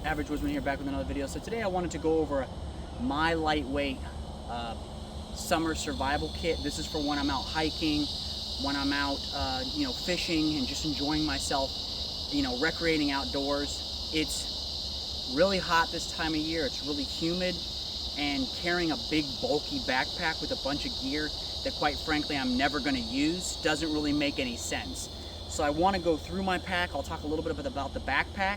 Average Woodsman here, back with another video. So today I wanted to go over my lightweight summer survival kit. This is for when I'm out hiking, when I'm out fishing and just enjoying myself, recreating outdoors. It's really hot this time of year, it's really humid, and carrying a big bulky backpack with a bunch of gear that quite frankly I'm never going to use doesn't really make any sense. So I want to go through my pack. I'll talk a little bit about the backpack,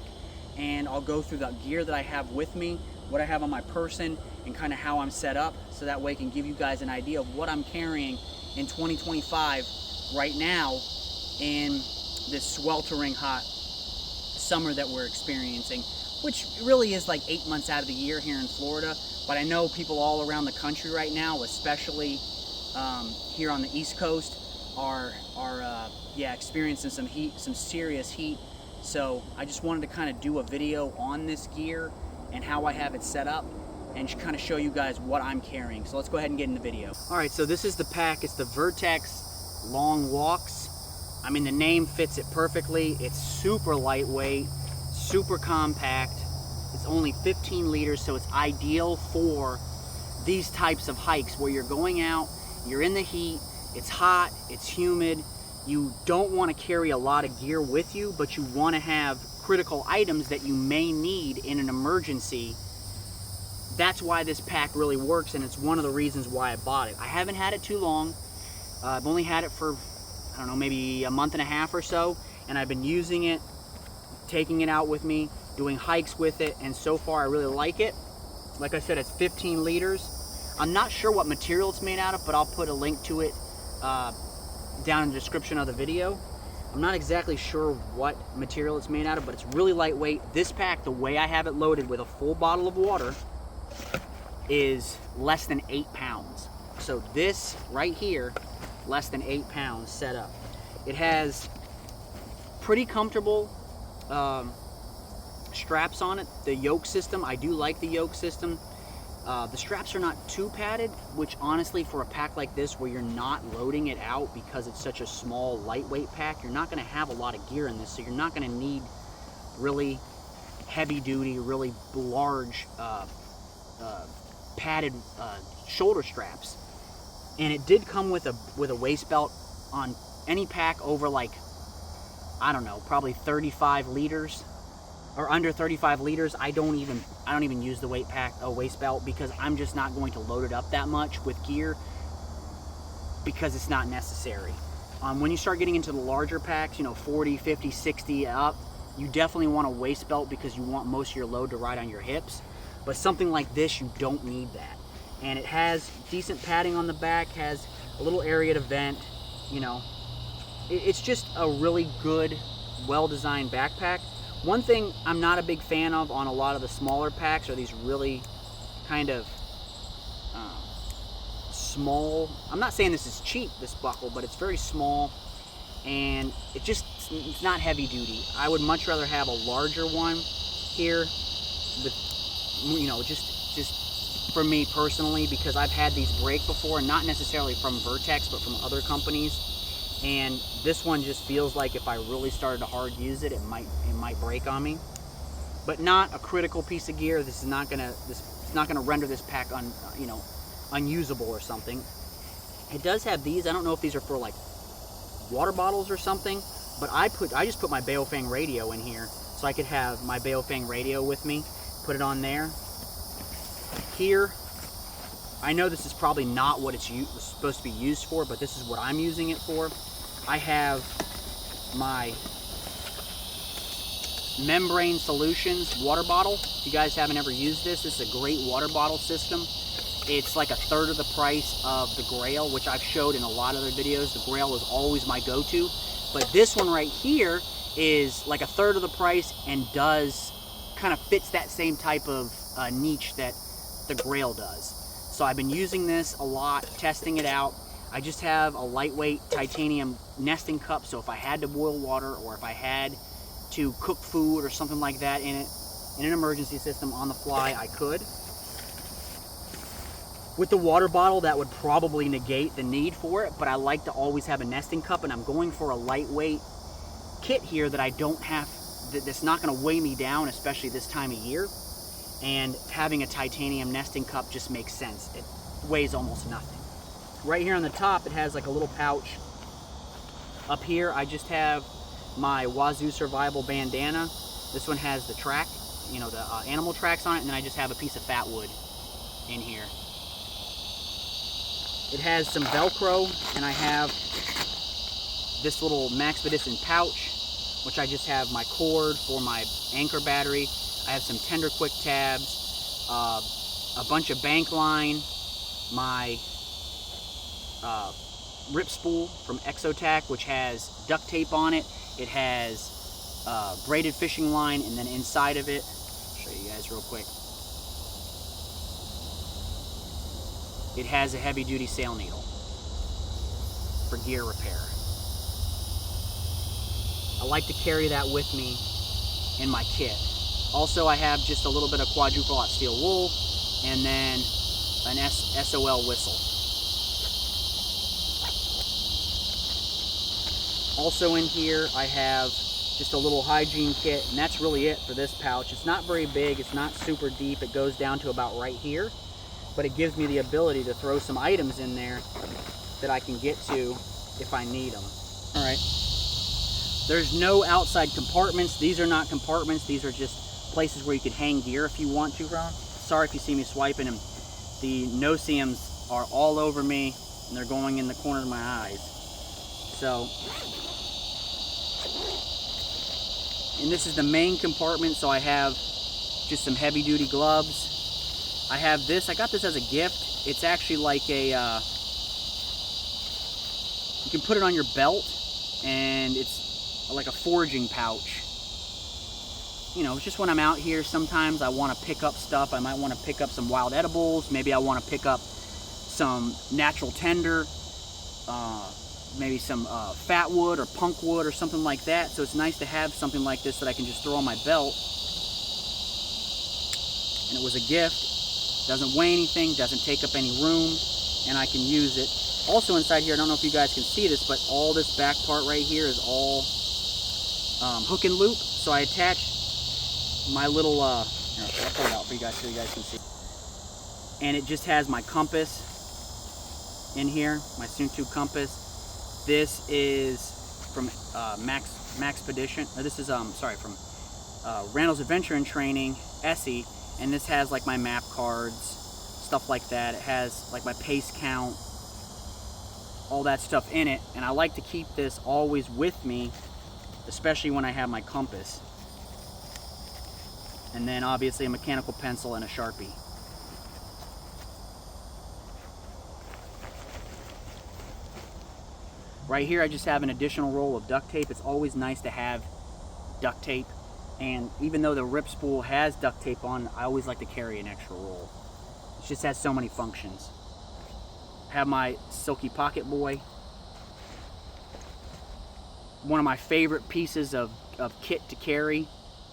and I'll go through the gear that I have with me, what I have on my person, and kind of how I'm set up, so that way I can give you guys an idea of what I'm carrying in 2025 right now in this sweltering hot summer that we're experiencing, which really is like 8 months out of the year here in Florida. But I know people all around the country right now, especially here on the East Coast, are experiencing some heat, some serious heat. So I just wanted to kind of do a video on this gear and how I have it set up, and kind of show you guys what I'm carrying. So let's go ahead and get in the video. All right, so this is the pack. It's the Vertex Long Walks. I mean, the name fits it perfectly. It's super lightweight, super compact. It's only 15 liters, so it's ideal for these types of hikes where you're going out, you're in the heat, it's hot, it's humid. You don't want to carry a lot of gear with you, but you want to have critical items that you may need in an emergency. That's why this pack really works, and it's one of the reasons why I bought it. I haven't had it too long. I've only had it for, I don't know, maybe a month and a half or so, and I've been using it, taking it out with me, doing hikes with it, and so far I really like it. Like I said, it's 15 liters. I'm not sure what material it's made out of, but I'll put a link to it down in the description of the video. I'm not exactly sure what material it's made out of, but it's really lightweight. This pack, the way I have it loaded with a full bottle of water, is less than 8 pounds. So this right here, less than 8 pounds set up. It has pretty comfortable straps on it. The yoke system, I do like the yoke system. The straps are not too padded, which honestly, for a pack like this where you're not loading it out because it's such a small, lightweight pack, you're not going to have a lot of gear in this, so you're not going to need really heavy duty, really large padded shoulder straps. And it did come with a waist belt on any pack over, like, I don't know, probably 35 liters or under 35 liters. I don't even use the waist belt, because I'm just not going to load it up that much with gear, because it's not necessary. When you start getting into the larger packs, 40, 50, 60 up, you definitely want a waist belt because you want most of your load to ride on your hips. But something like this, you don't need that. And it has decent padding on the back, has a little area to vent. It's just a really good, well-designed backpack. One thing I'm not a big fan of on a lot of the smaller packs are these really kind of small. I'm not saying this is cheap, this buckle, but it's very small, and it's not heavy duty. I would much rather have a larger one here, with, just for me personally, because I've had these break before, not necessarily from Vertex, but from other companies. And this one just feels like if I really started to hard use it, it might break on me. But not a critical piece of gear. This is not gonna render this pack unusable or something. It does have these. I don't know if these are for like water bottles or something, but I just put my Baofeng radio in here, so I could have my Baofeng radio with me. Put it on there. Here, I know this is probably not what it's supposed to be used for, but this is what I'm using it for. I have my Membrane Solutions water bottle. If you guys haven't ever used this is a great water bottle system. It's like a third of the price of the Grail, which I've showed in a lot of other videos. The Grail is always my go-to, but this one right here is like a third of the price and kind of fits that same type of niche that the Grail does. So I've been using this a lot, testing it out. I just have a lightweight titanium nesting cup, so if I had to boil water or if I had to cook food or something like that in it, in an emergency system on the fly, I could. With the water bottle, that would probably negate the need for it, but I like to always have a nesting cup, and I'm going for a lightweight kit here that I don't have that's not going to weigh me down, especially this time of year. And having a titanium nesting cup just makes sense. It weighs almost nothing. Right here on the top, it has like a little pouch. Up here, I just have my Wazoo Survival bandana. This one has the track, you know, the animal tracks on it, and then I just have a piece of fat wood in here. It has some Velcro, and I have this little Maxpedition pouch, which I just have my cord for my anchor battery. I have some Tender Quick tabs, a bunch of bank line, my rip spool from Exotac, which has duct tape on it. It has braided fishing line, and then inside of it, I'll show you guys real quick. It has a heavy duty sail needle for gear repair. I like to carry that with me in my kit. Also, I have just a little bit of quadruple aught steel wool, and then an SOL whistle. Also in here, I have just a little hygiene kit, and that's really it for this pouch. It's not very big, it's not super deep, it goes down to about right here, but it gives me the ability to throw some items in there that I can get to if I need them. All right. There's no outside compartments. These are not compartments, these are just places where you could hang gear if you want to, Ron. Sorry if you see me swiping them. The no-see-ums are all over me, and they're going in the corner of my eyes. So, and this is the main compartment, so I have just some heavy-duty gloves. I have this, I got this as a gift. It's actually like a, you can put it on your belt, and it's like a foraging pouch. You know, just when I'm out here, sometimes I want to pick up stuff. I might want to pick up some wild edibles. Maybe I want to pick up some natural tinder, maybe some fat wood or punk wood or something like that. So it's nice to have something like this that I can just throw on my belt. And it was a gift. Doesn't weigh anything, doesn't take up any room, and I can use it. Also inside here, I don't know if you guys can see this, but all this back part right here is all hook and loop. So I attach my little, here, I'll pull it out for you guys so you guys can see. And it just has my compass in here, my Suntu compass. This is from Maxpedition. This is from Randall's Adventure and Training, Essie, and this has like my map cards, stuff like that. It has like my pace count, all that stuff in it, and I like to keep this always with me, especially when I have my compass. And then obviously a mechanical pencil and a Sharpie. Right here I just have an additional roll of duct tape. It's always nice to have duct tape, and even though the rip spool has duct tape on, I always like to carry an extra roll. It just has so many functions. I have my Silky Pocket Boy. One of my favorite pieces of kit to carry,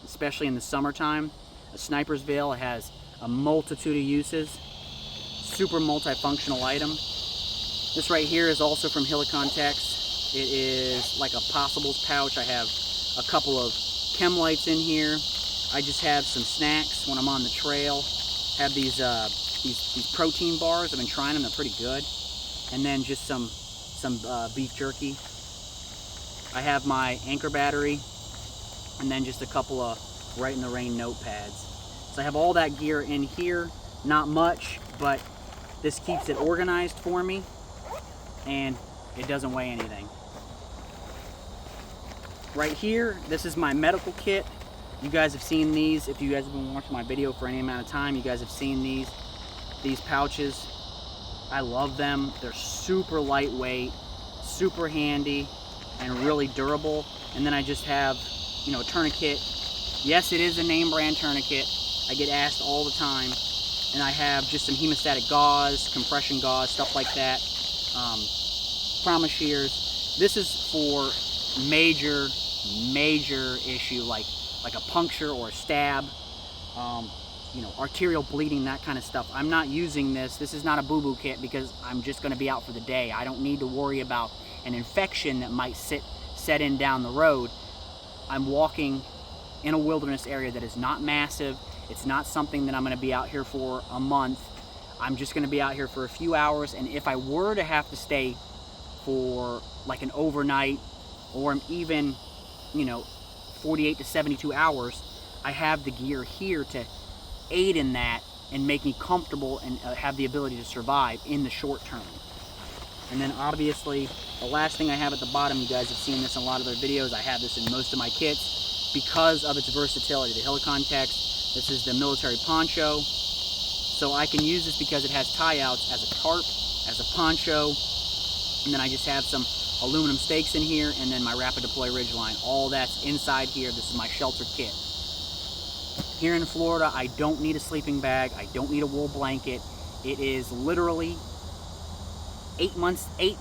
especially in the summertime. A sniper's veil. It has a multitude of uses. Super multifunctional item. This right here is also from Helicontex. It is like a possibles pouch. I have a couple of chem lights in here. I just have some snacks when I'm on the trail. Have these protein bars. I've been trying them. They're pretty good. And then just some beef jerky. I have my anchor battery, and then just a couple of Right in the Rain notepads. So I have all that gear in here. Not much, but this keeps it organized for me, and it doesn't weigh anything. Right here, this is my medical kit. You guys have seen these. If you guys have been watching my video for any amount of time, you guys have seen these pouches. I love them. They're super lightweight, super handy, and really durable. And then I just have, you know, a tourniquet. Yes, it is a name brand tourniquet. I get asked all the time. And I have just some hemostatic gauze, compression gauze, stuff like that. Trauma shears. This is for major issue like a puncture or a stab. You know, arterial bleeding, that kind of stuff. I'm not using this. This is not a boo-boo kit because I'm just going to be out for the day. I don't need to worry about an infection that might set in down the road. I'm walking in a wilderness area that is not massive. It's not something that I'm going to be out here for a month. I'm just going to be out here for a few hours, and if I were to have to stay for like an overnight or even, 48 to 72 hours, I have the gear here to aid in that and make me comfortable and have the ability to survive in the short term. And then obviously the last thing I have at the bottom, you guys have seen this in a lot of their videos, I have this in most of my kits because of its versatility. The Helicon-Tex, this is the military poncho, so I can use this because it has tie-outs as a tarp, as a poncho, and then I just have some aluminum stakes in here, and then my rapid deploy ridgeline. All that's inside here. This is my shelter kit. Here in Florida, I don't need a sleeping bag. I don't need a wool blanket. It is literally 8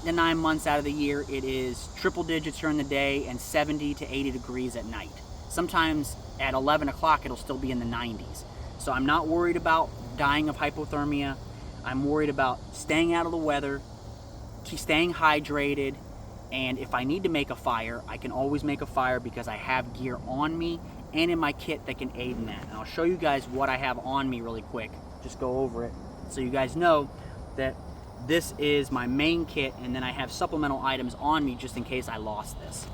to 9 months out of the year. It is triple digits during the day and 70 to 80 degrees at night. Sometimes at 11 o'clock, it'll still be in the 90s. So I'm not worried about dying of hypothermia. I'm worried about staying out of the weather, staying hydrated, and if I need to make a fire, I can always make a fire because I have gear on me and in my kit that can aid in that. And I'll show you guys what I have on me really quick. Just go over it so you guys know that this is my main kit, and then I have supplemental items on me just in case I lost this.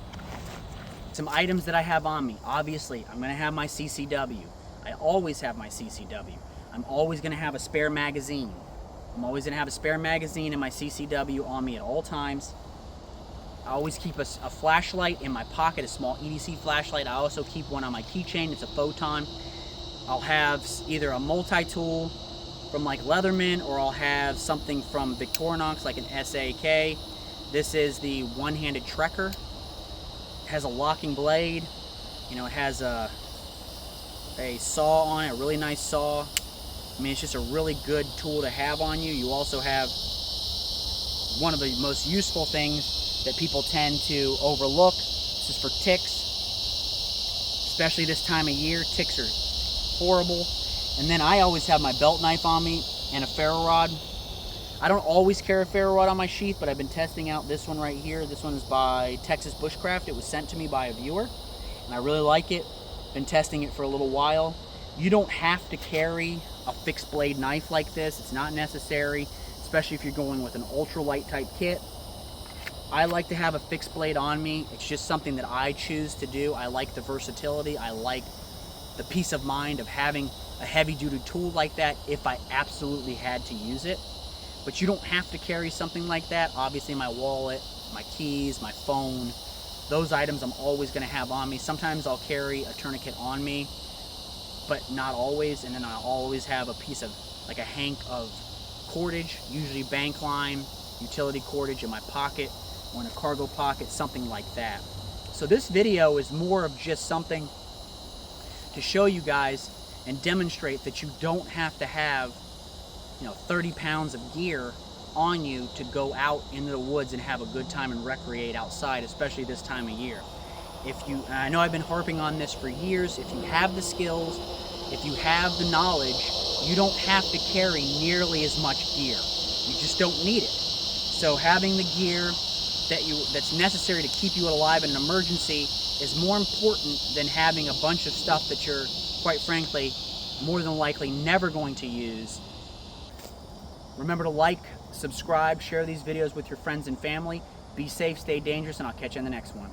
Some items that I have on me. Obviously, I'm gonna have my CCW. I always have my CCW. I'm always gonna have a spare magazine. I'm always gonna have a spare magazine and my CCW on me at all times. I always keep a flashlight in my pocket, a small EDC flashlight. I also keep one on my keychain. It's a photon. I'll have either a multi-tool from like Leatherman, or I'll have something from Victorinox like an SAK. This is the one-handed trekker. It has a locking blade. It has a saw on it, a really nice saw. I mean, it's just a really good tool to have on you. You also have one of the most useful things that people tend to overlook. This is for ticks, especially this time of year. Ticks are horrible. And then I always have my belt knife on me and a ferro rod. I don't always carry a ferro rod on my sheath, but I've been testing out this one right here. This one is by Texas Bushcraft. It was sent to me by a viewer, and I really like it. Been testing it for a little while. You don't have to carry a fixed blade knife like this. It's not necessary, especially if you're going with an ultralight type kit. I like to have a fixed blade on me. It's just something that I choose to do. I like the versatility. I like the peace of mind of having a heavy-duty tool like that if I absolutely had to use it. But you don't have to carry something like that. Obviously, my wallet, my keys, my phone, those items I'm always going to have on me. Sometimes I'll carry a tourniquet on me, but not always. And then I'll always have a piece of, like a hank of cordage, usually bank line, utility cordage in my pocket or in a cargo pocket, something like that. So this video is more of just something to show you guys and demonstrate that you don't have to have 30 pounds of gear on you to go out into the woods and have a good time and recreate outside, especially this time of year. I know I've been harping on this for years, if you have the skills, if you have the knowledge, you don't have to carry nearly as much gear. You just don't need it. So having the gear that's necessary to keep you alive in an emergency is more important than having a bunch of stuff that you're, quite frankly, more than likely never going to use. Remember to like, subscribe, share these videos with your friends and family. Be safe, stay dangerous, and I'll catch you in the next one.